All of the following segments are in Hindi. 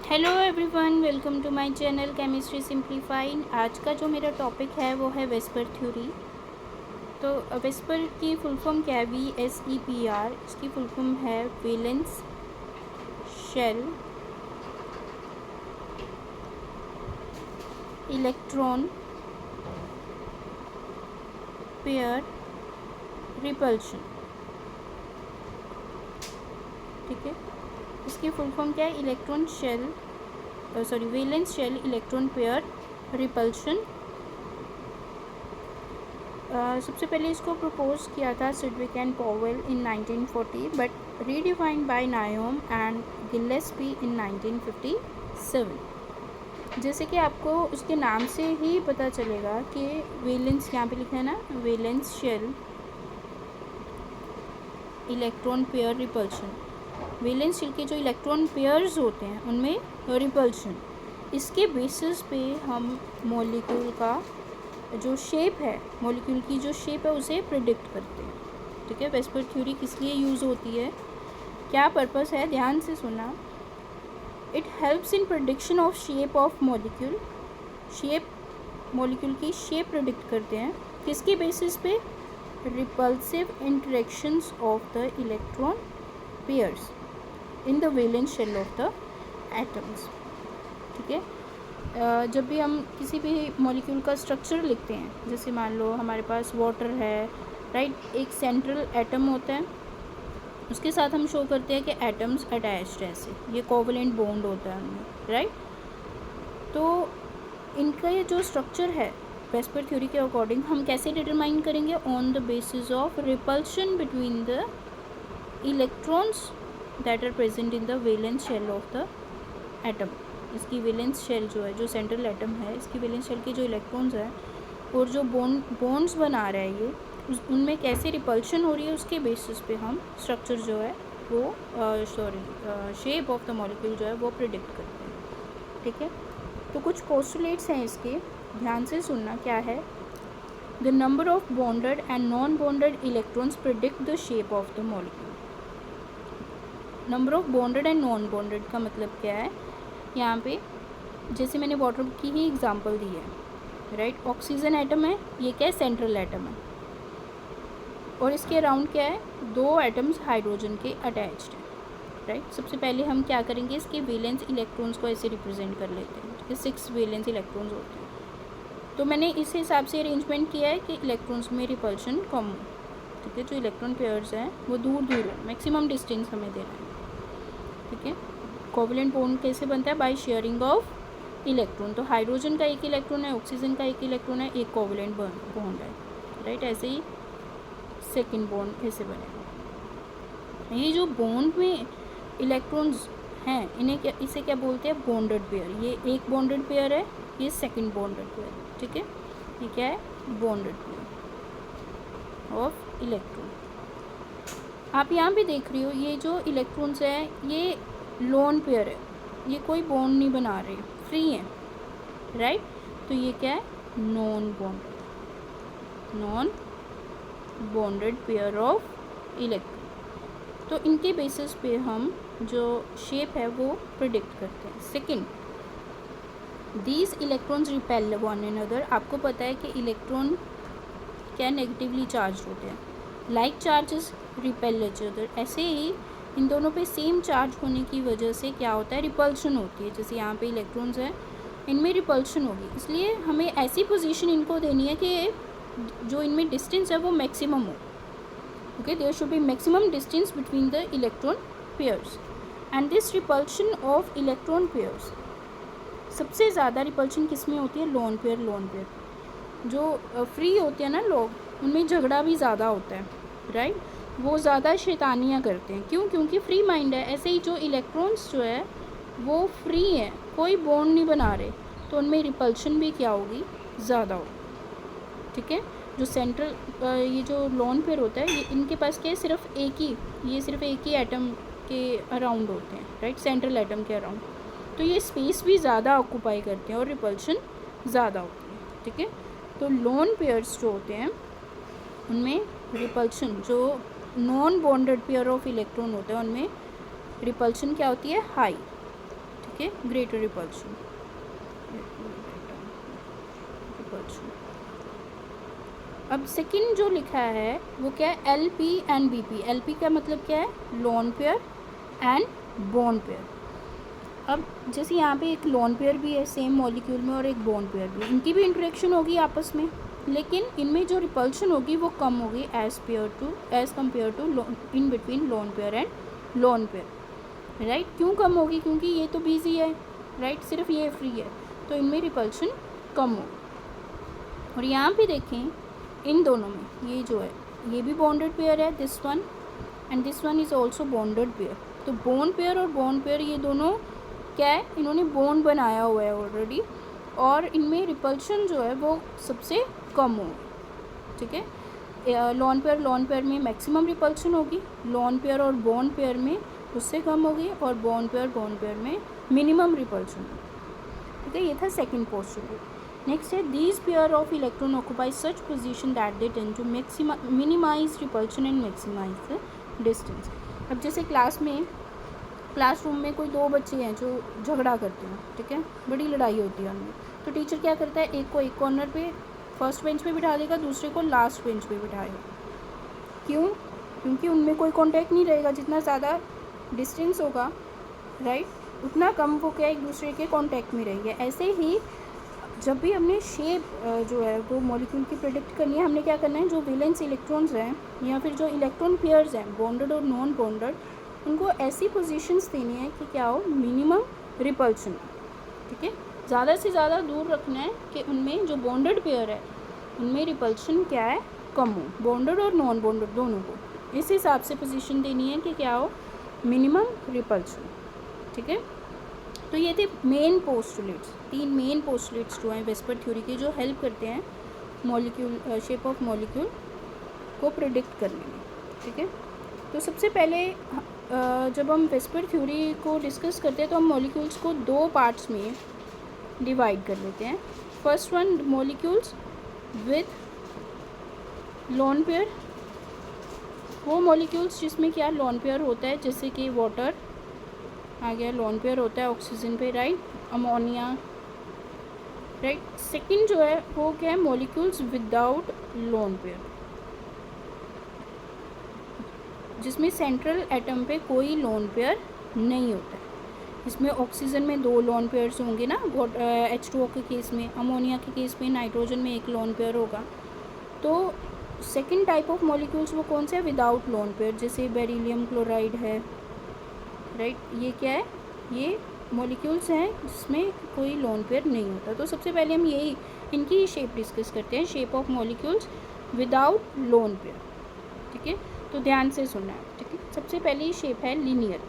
Hello everyone, welcome to my channel chemistry simplified. आज का जो मेरा टॉपिक है वो है वेस्पर थ्योरी। तो वेस्पर की फुल फॉर्म क्या है? VSEPR। इसकी फुल फॉर्म है valence shell electron pair repulsion. ठीक है, इसकी फुल फॉर्म क्या है? Valence shell electron pair repulsion. सबसे पहले इसको प्रपोज किया था Sidgwick and Powell in 1940, but redefined by नायोम एंड गिलेस्पी इन 1957। जैसे कि आपको उसके नाम से ही पता चलेगा कि वैलेंस यहाँ पे लिखा है ना, valence shell electron pair repulsion. Valence shell के जो इलेक्ट्रॉन पेयर्स होते हैं उनमें रिपल्शन, इसके बेसिस पे हम मॉलिक्यूल का जो शेप है, मॉलिक्यूल की जो शेप है उसे प्रिडिक्ट करते हैं। ठीक है, वेस्पर थ्योरी किस लिए यूज़ होती है, क्या पर्पस है, ध्यान से सुना। It helps in prediction of shape of molecule. Molecule की शेप प्रिडिक्ट करते हैं किसके बेसिस पे? Repulsive interactions of the electron pairs in the valence shell of the atoms. ठीक है, जब भी हम किसी भी मॉलिक्यूल का स्ट्रक्चर लिखते हैं, जैसे मान लो हमारे पास वाटर है, राइट, एक सेंट्रल एटम होता है, उसके साथ हम शो करते हैं कि एटम्स अटैच्ड है, ऐसे ये कोवलेंट बॉन्ड होता है उनमें, राइट। तो इनका ये जो स्ट्रक्चर है वेस्पर थ्योरी के अकॉर्डिंग हम कैसे डिटरमाइन करेंगे? On the basis of repulsion between the electrons that are present in the valence shell of the atom. इसकी वैलेंस शेल जो है, जो सेंट्रल एटम है, इसकी वैलेंस शेल के जो इलेक्ट्रॉन्स हैं और जो बॉन्ड्स बना रहा है ये, उनमें कैसे रिपल्शन हो रही है, उसके बेसिस पे हम स्ट्रक्चर जो है वो शेप ऑफ द मॉलिक्यूल जो है वो प्रिडिक्ट करते हैं। ठीक है, तो कुछ पोस्टुलेट्स हैं इसके, ध्यान से सुनना क्या है। The number of bonded and non bonded electrons predict the shape of the molecule. Number of bonded and non bonded का मतलब क्या है? यहाँ पे जैसे मैंने वाटर की ही एग्जांपल दी है, राइट। ऑक्सीजन एटम है, ये क्या है? सेंट्रल एटम है, और इसके अराउंड क्या है? दो एटम्स हाइड्रोजन के अटैच्ड हैं, राइट। सबसे पहले हम क्या करेंगे, इसके वैलेंस इलेक्ट्रॉन्स को ऐसे रिप्रेजेंट कर लेते हैं। ठीक है, 6 वैलेंस इलेक्ट्रॉन्स होते हैं। तो मैंने इस हिसाब से अरेंजमेंट किया है कि इलेक्ट्रॉन्स में रिपल्शन कम हो। ठीक है, जो इलेक्ट्रॉन पेयर्स हैं वो दूर दूर हो, मैक्सिमम डिस्टेंस हमें देना है। ठीक है, कोवलेंट बॉन्ड कैसे बनता है? By sharing of electron. तो हाइड्रोजन का एक इलेक्ट्रॉन है, ऑक्सीजन का एक इलेक्ट्रॉन है, एक कोवलेंट बॉन्ड है, राइट। ऐसे ही सेकंड बॉन्ड ऐसे बनेगा। ये जो बॉन्ड में इलेक्ट्रॉन्स हैं इसे क्या बोलते हैं? Bonded pair. ये एक बॉन्डेड पेयर है, ये सेकंड बॉन्डेड पेयर है। ठीक है, ये क्या है? Bonded pair of electron. आप यहाँ पे देख रही हो ये जो इलेक्ट्रॉन्स हैं ये लोन पेयर है, ये कोई बॉन्ड नहीं बना रहे, फ्री हैं, राइट। तो ये क्या है? Non bonded pair of electron. तो इनके बेसिस पे हम जो शेप है वो प्रिडिक्ट करते हैं। Second, these electrons repel one another. आपको पता है कि इलेक्ट्रॉन क्या नेगेटिवली चार्ज होते हैं, like charges repel each other. ऐसे ही इन दोनों पे सेम चार्ज होने की वजह से क्या होता है? रिपल्शन होती है। जैसे यहाँ पे इलेक्ट्रॉन्स हैं, इनमें रिपल्शन होगी, इसलिए हमें ऐसी पोजीशन इनको देनी है कि जो इनमें डिस्टेंस है वो मैक्सिमम हो। Okay, there should be maximum distance between the electron pairs and this repulsion of electron pairs. सबसे ज़्यादा रिपल्शन किस में होती है? Lone pair. जो फ्री होते हैं ना लोग, उनमें झगड़ा भी ज़्यादा होता है, राइट। वो ज़्यादा शैतानियाँ करते हैं, क्यों? क्योंकि फ्री माइंड है। ऐसे ही जो इलेक्ट्रॉन्स जो है वो फ्री हैं, कोई बॉन्ड नहीं बना रहे, तो उनमें रिपल्शन भी क्या होगी? ज़्यादा होगी। ठीक है, जो सेंट्रल ये जो लोन पेयर होता है, ये इनके पास क्या है? सिर्फ एक ही एटम के अराउंड होते हैं, राइट, सेंट्रल एटम के अराउंड। तो ये स्पेस भी ज़्यादा ऑक्यूपाई करते हैं और रिपल्शन ज़्यादा होती है। ठीक है, तो लोन पेयर्स जो होते हैं उनमें रिपल्शन, जो non bonded pair of electron होते हैं उनमें रिपल्शन क्या होती है? हाई। ठीक ठीक है, ग्रेटर रिपल्शन। अब सेकंड जो लिखा है वो क्या है, L P and B P. L P का मतलब क्या है, lone pair and bond pair. अब जैसे यहाँ पे एक लोन पेयर भी है सेम मॉलिक्यूल में और एक बॉन्ड पेयर भी, इनकी भी इंटरेक्शन होगी आपस में, लेकिन इनमें जो रिपल्शन होगी वो कम होगी as compare to in between lone pair and lone pair, right. क्यों कम होगी, क्योंकि ये तो बिजी है, राइट, सिर्फ ये फ्री है, तो इनमें रिपल्शन कम होगी। और यहाँ पे देखें इन दोनों में ये जो है ये भी बॉन्डेड पेयर है, this one and this one is also bonded pair. तो बॉन्ड पेयर और बॉन्ड पेयर ये दोनों क्या है, इन्होंने बॉन्ड बनाया हुआ है ऑलरेडी, और इनमें रिपल्शन जो है वो सबसे कम होगी, ठीक है। लोन पेयर में मैक्सिमम रिपल्शन होगी, लोन पेयर और बॉन्ड पेयर में उससे कम होगी, और बॉन्ड पेयर में मिनिमम रिपल्शन होगी, ठीक है। ये था सेकंड पोस्टुलेट। नेक्स्ट है, these pair of electron occupy such position that they tend to minimize repulsion and maximize the distance. अब जैसे क्लासरूम में कोई दो बच्चे हैं जो झगड़ा करते हैं, ठीक है, बड़ी लड़ाई होती है उनमें, तो टीचर क्या करता है, एक को एक कॉर्नर पे फर्स्ट बेंच पे बिठा देगा, दूसरे को लास्ट बेंच पे बिठाएगा। क्यों, क्योंकि उनमें कोई कांटेक्ट नहीं रहेगा, जितना ज़्यादा डिस्टेंस होगा, राइट, उतना कम वो क्या एक दूसरे के कांटेक्ट में रहेंगे। ऐसे ही जब भी हमने शेप जो है वो मॉलिक्यूल की प्रेडिक्ट करनी है, हमने क्या करना है, जो वैलेंस इलेक्ट्रॉन्स हैं या फिर जो इलेक्ट्रॉन पेयर्स हैं बॉन्डेड और नॉन बॉन्डेड, उनको ऐसी पोजीशंस देनी है कि क्या हो, मिनिमम रिपल्शन, ठीक है। ज़्यादा से ज़्यादा दूर रखना है कि उनमें जो बॉन्डेड पेयर है उनमें रिपल्शन क्या है, कम हो, बॉन्डेड और नॉन बॉन्डेड दोनों को इस हिसाब से पोजीशन देनी है कि क्या हो, मिनिमम रिपल्शन, ठीक है। तो ये थे मेन पोस्टुलेट्स, 3 मेन पोस्टुलेट्स जो हैं वेस्पर थ्योरी के, जो हेल्प करते हैं मॉलिक्यूल शेप ऑफ मॉलिक्यूल को प्रेडिक्ट करने में, ठीक है। तो सबसे पहले जब हम वेस्पर थ्योरी को डिस्कस करते हैं तो हम मॉलिक्यूल्स को 2 पार्ट्स में डिवाइड कर लेते हैं। First one, molecules with lone pair, वो मॉलिक्यूल्स जिसमें क्या लोन पेयर होता है, जैसे कि वाटर आ गया, लोन पेयर होता है ऑक्सीजन पे, राइट, अमोनिया, राइट। सेकंड जो है वो क्या है, मॉलिक्यूल्स विदाउट लोन पेयर, जिसमें सेंट्रल एटम पे कोई लोन पेयर नहीं होता है। इसमें ऑक्सीजन में 2 लोन पेयर्स होंगे ना, H2O के केस में, अमोनिया के केस में नाइट्रोजन में 1 लोन पेयर होगा। तो सेकंड टाइप ऑफ मॉलिक्यूल्स वो कौन से है, विदाउट लोन पेयर, जैसे बेरिलियम क्लोराइड है, राइट। ये क्या है, ये मॉलिक्यूल्स हैं जिसमें कोई लोन पेयर नहीं होता। तो सबसे पहले हम यही इनकी ही शेप डिस्कस करते हैं, shape of molecules without lone pair, ठीक है। तो ध्यान से सुनना है, ठीक है। सबसे पहली शेप है लीनियर।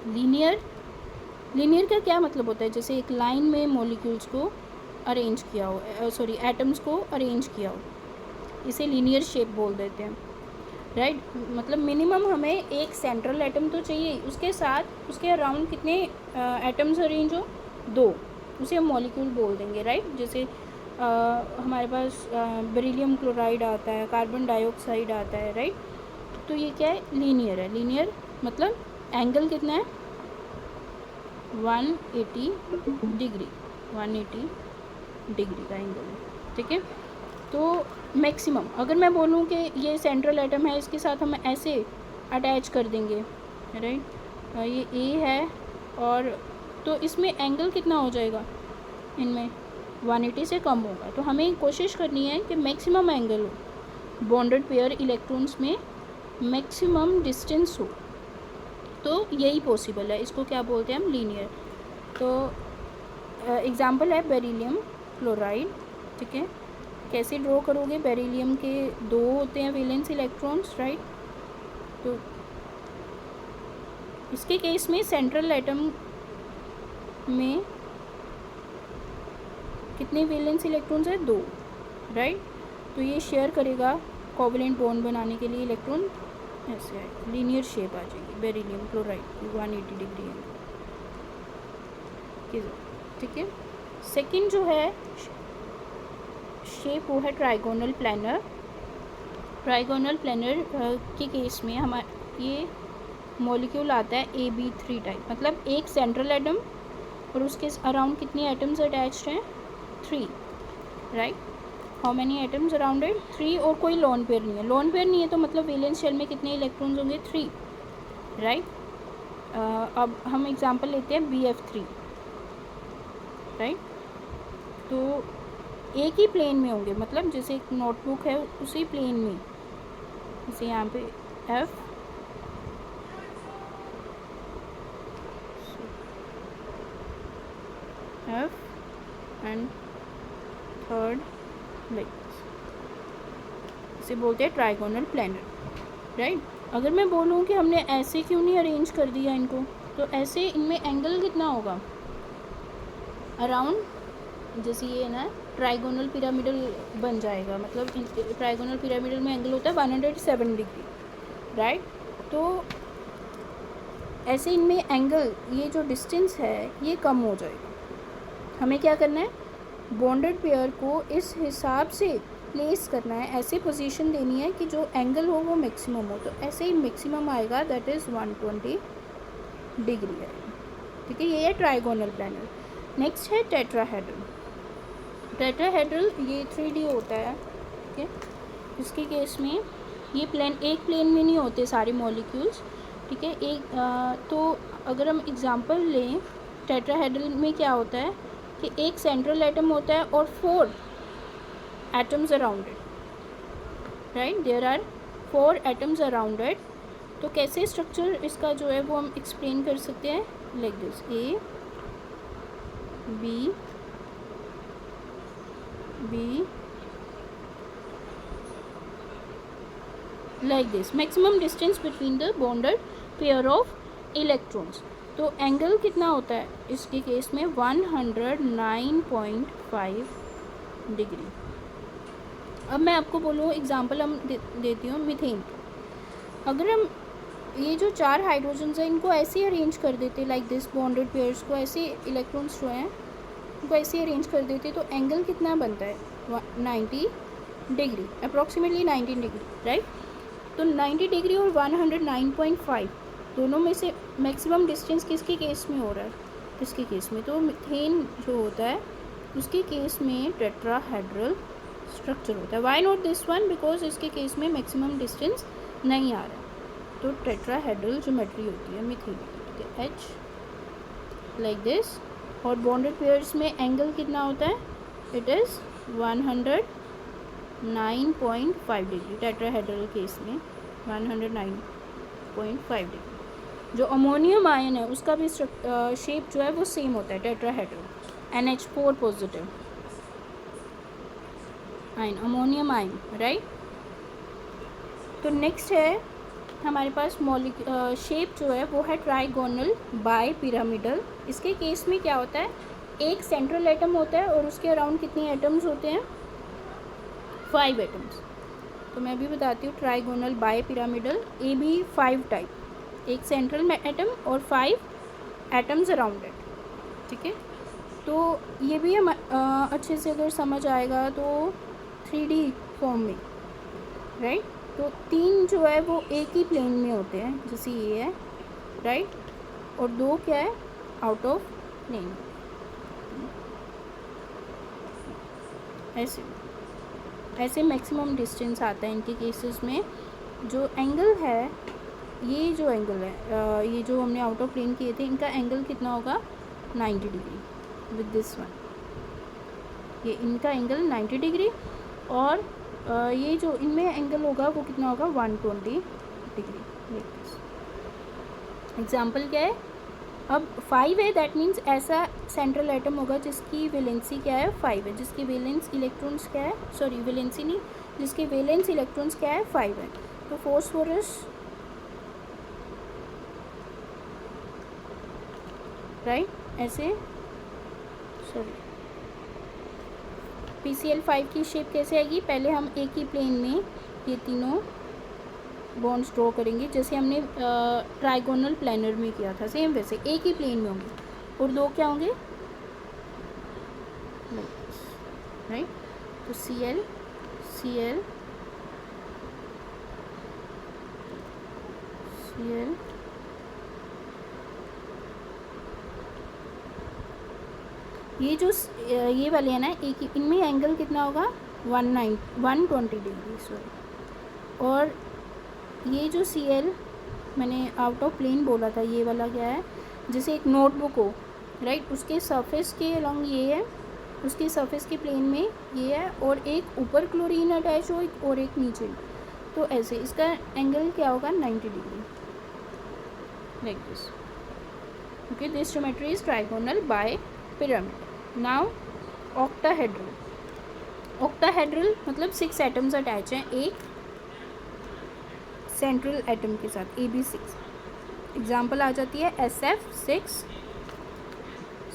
लीनियर का क्या मतलब होता है, जैसे एक लाइन में मॉलिक्यूल्स को अरेंज किया हो, एटम्स को अरेंज किया हो, इसे लीनियर शेप बोल देते हैं, राइट। मतलब मिनिमम हमें एक सेंट्रल एटम तो चाहिए, उसके साथ उसके अराउंड कितने एटम्स अरेंज हो, 2, उसे हम मॉलिक्यूल बोल देंगे, राइट। जैसे हमारे पास बेरिलियम क्लोराइड आता है, कार्बन डाइऑक्साइड आता है, राइट। तो ये क्या है, लीनियर है। लीनियर मतलब एंगल कितना है, 180 डिग्री, 180 डिग्री का एंगल है, ठीक है। तो मैक्सिमम अगर मैं बोलूँ कि ये सेंट्रल एटम है, इसके साथ हम ऐसे अटैच कर देंगे, राइट, ये ए है, और तो इसमें एंगल कितना हो जाएगा, इनमें 180 से कम होगा। तो हमें कोशिश करनी है कि मैक्सिमम एंगल हो, बॉन्डेड पेयर इलेक्ट्रॉन्स में मैक्सिमम डिस्टेंस हो, तो यही पॉसिबल है, इसको क्या बोलते हैं हम, लीनियर। तो एग्जांपल है बेरिलियम क्लोराइड, ठीक है। कैसे ड्रॉ करोगे, बेरिलियम के 2 होते हैं वैलेंस इलेक्ट्रॉन्स, राइट। तो इसके केस में सेंट्रल एटम में कितने वैलेंस इलेक्ट्रॉन्स है, 2, राइट। तो ये शेयर करेगा कोवलेंट बॉन्ड बनाने के लिए इलेक्ट्रॉन, ऐसे है, लीनियर शेप आ जाएगी बेरिलियम क्लोराइड की, 180 डिग्री है, ठीक है। सेकंड जो है शेप वो है ट्राइगोनल प्लानर। ट्राइगोनल प्लानर के केस में हमारे ये मॉलिक्यूल आता है AB3 टाइप, मतलब एक सेंट्रल एटम और उसके अराउंड कितनी एटम्स अटैच्ड हैं, 3, right. How many atoms around it, 3, और कोई लोन पेयर नहीं है। लोन पेयर नहीं है तो मतलब वैलेंस शेल में कितने इलेक्ट्रॉन्स होंगे, 3, राइट। अब हम एग्जांपल लेते हैं BF3, राइट। तो एक ही प्लेन में होंगे, मतलब जैसे एक नोटबुक है उसी प्लेन में, जैसे यहाँ पे F एंड थर्ड लाइक, इसे बोलते हैं ट्राइगोनल प्लेनर, राइट। अगर मैं बोलूँ कि हमने ऐसे क्यों नहीं अरेंज कर दिया इनको, तो ऐसे इनमें एंगल कितना होगा, अराउंड, जैसे ये ना ट्राइगोनल पिरामिडल बन जाएगा, मतलब ट्राइगोनल पिरामिडल में एंगल होता है 107 डिग्री, राइट। तो ऐसे इनमें एंगल, ये जो डिस्टेंस है ये कम हो जाएगा। हमें क्या करना है, बॉन्डेड पेयर को इस हिसाब से प्लेस करना है, ऐसे पोजीशन देनी है कि जो एंगल हो वो मैक्सिमम हो। तो ऐसे ही मैक्सिमम आएगा, दैट इज़ 120 डिग्री आएगा, ठीक है। ये है ट्राइगोनल प्लेनर। नेक्स्ट है टेट्राहेड्रल। टेट्राहेड्रल ये 3D होता है, ठीक है। इसके केस में ये एक प्लेन में नहीं होते सारे मॉलिक्यूल्स, ठीक है। तो अगर हम एग्जांपल लें, टेट्राहेड्रल में क्या होता है कि एक सेंट्रल एटम होता है और 4 atoms around it, right. There are 4 atoms around it. तो कैसे स्ट्रक्चर इसका जो है वो हम एक्सप्लेन कर सकते हैं, like this, A B B like this, maximum distance between the bonded pair of electrons। तो एंगल कितना होता है इसके केस में, 109.5 डिग्री। अब मैं आपको बोलूँ एग्जांपल हम देती हूँ मीथेन। अगर हम ये जो 4 हाइड्रोजन्स हैं इनको ऐसे अरेंज कर देते लाइक दिस, बॉन्डेड पेयर्स को ऐसे, इलेक्ट्रॉन्स जो हैं उनको ऐसे अरेंज कर देते, तो एंगल कितना बनता है, 90 डिग्री, अप्रॉक्सीमेटली 90 डिग्री, राइट। तो 90 डिग्री और 109.5 दोनों में से मैक्सिमम डिस्टेंस किसके केस में हो रहा है, इसके केस में। तो मीथेन जो होता है उसके केस में टेट्राहेड्रल स्ट्रक्चर होता है। Why not this one, because इसके केस में मैक्सिमम डिस्टेंस नहीं आ रहा है। तो टेट्राहेड्रल ज्योमेट्री होती है मीथेन, ठीक है, H लाइक दिस। और बॉन्डेड पेयर्स में एंगल कितना होता है, it is 109.5 degree. Tetrahedral case में 109.5 डिग्री। जो अमोनियम आयन है उसका भी शेप जो है वो सेम होता है, tetrahedral, NH4 positive ion, ammonium ion, right. तो नेक्स्ट है हमारे पास शेप जो है वो है ट्राइगोनल बाय पिरामिडल। इसके केस में क्या होता है, एक सेंट्रल एटम होता है और उसके अराउंड कितने एटम्स होते हैं, 5 एटम्स। तो मैं भी बताती हूँ, trigonal bipyramidal AB5 type, एक सेंट्रल एटम और 5 एटम्स अराउंड इट, ठीक है। तो ये भी हम अच्छे से अगर समझ आएगा तो 3D फॉर्म में, राइट। तो 3 जो है वो एक ही प्लेन में होते हैं, जैसे ये है, राइट, और 2 क्या है, आउट ऑफ प्लेन। ऐसे मैक्सिमम डिस्टेंस आता है इनके केसेस में। जो एंगल है, ये जो एंगल है, ये जो हमने आउट ऑफ प्लेन किए थे, इनका एंगल कितना होगा, 90 डिग्री विद दिस वन। ये इनका एंगल 90 डिग्री, और ये जो इनमें एंगल होगा वो कितना होगा, 120 डिग्री। एग्जाम्पल क्या है, अब 5 है, दैट मीन्स ऐसा सेंट्रल एटम होगा जिसकी वैलेंसी क्या है, 5 है, जिसकी वैलेंस इलेक्ट्रॉन्स क्या है, सॉरी वैलेंसी नहीं, जिसके वैलेंस इलेक्ट्रॉन्स क्या है, 5 है। तो फॉस्फोरस, राइट, ऐसे, सॉरी PCl5 की शेप कैसे आएगी, पहले हम एक ही प्लेन में ये तीनों बॉन्ड्स ड्रॉ करेंगे, जैसे हमने ट्राइगोनल प्लेनर में किया था, सेम वैसे एक ही प्लेन में होंगे, और 2 क्या होंगे, राइट। तो Cl ये वाले है ना, एक इनमें एंगल कितना होगा 120 डिग्री सॉरी। और ये जो Cl मैंने आउट ऑफ प्लेन बोला था, ये वाला क्या है, जैसे एक नोटबुक हो राइट, उसके सरफेस के अलॉन्ग ये है, उसके सरफेस के प्लेन में ये है, और एक ऊपर क्लोरीन अटैच हो और एक नीचे, तो ऐसे इसका एंगल क्या होगा 90 degree like this. Okay, this geometry is trigonal bipyramid. Now octahedral. Octahedral मतलब 6 एटम्स अटैच हैं एक सेंट्रल एटम के साथ, AB6। एग्जाम्पल आ जाती है SF6,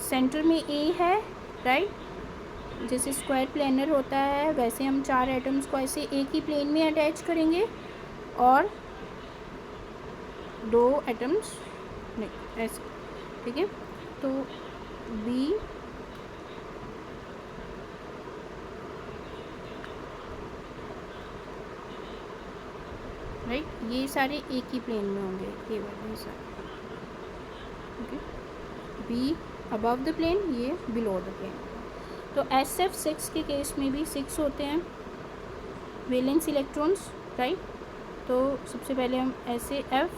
सेंटर में A है राइट, जैसे स्क्वायर प्लेनर होता है वैसे हम 4 एटम्स को ऐसे एक ही प्लेन में अटैच करेंगे, और 2 एटम्स नहीं ऐसे, ठीक है। तो B राइट, ये सारे एक ही प्लेन में होंगे, ये वाले सारे, okay. B above the plane, ये बिलो द प्लेन। तो SF6 के केस में भी 6 होते हैं वैलेंस इलेक्ट्रॉन्स राइट। तो सबसे पहले हम ऐसे F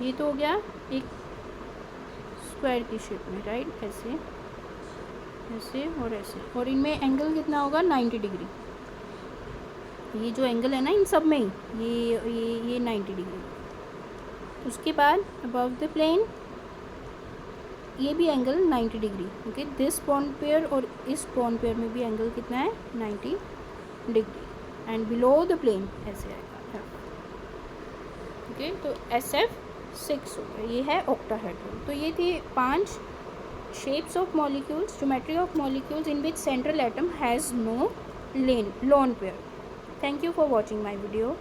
ये तो हो गया एक स्क्वायर की शेप में राइट, ऐसे ऐसे और ऐसे, और इनमें एंगल कितना होगा 90 डिग्री। ये जो एंगल है ना इन सब में ही ये 90 डिग्री। उसके बाद अबव द प्लेन ये भी angle 90 degree, okay. This bond pair और इस बॉन्ड पेयर में भी एंगल कितना है 90 degree, and below the plane ऐसे आएगा, ओके। तो SF6 हो गया, ये है ऑक्टाहेड्रल। तो ये थी 5 shapes of molecules, geometry of molecules in which central atom has no lone pair. Thank you for watching my video.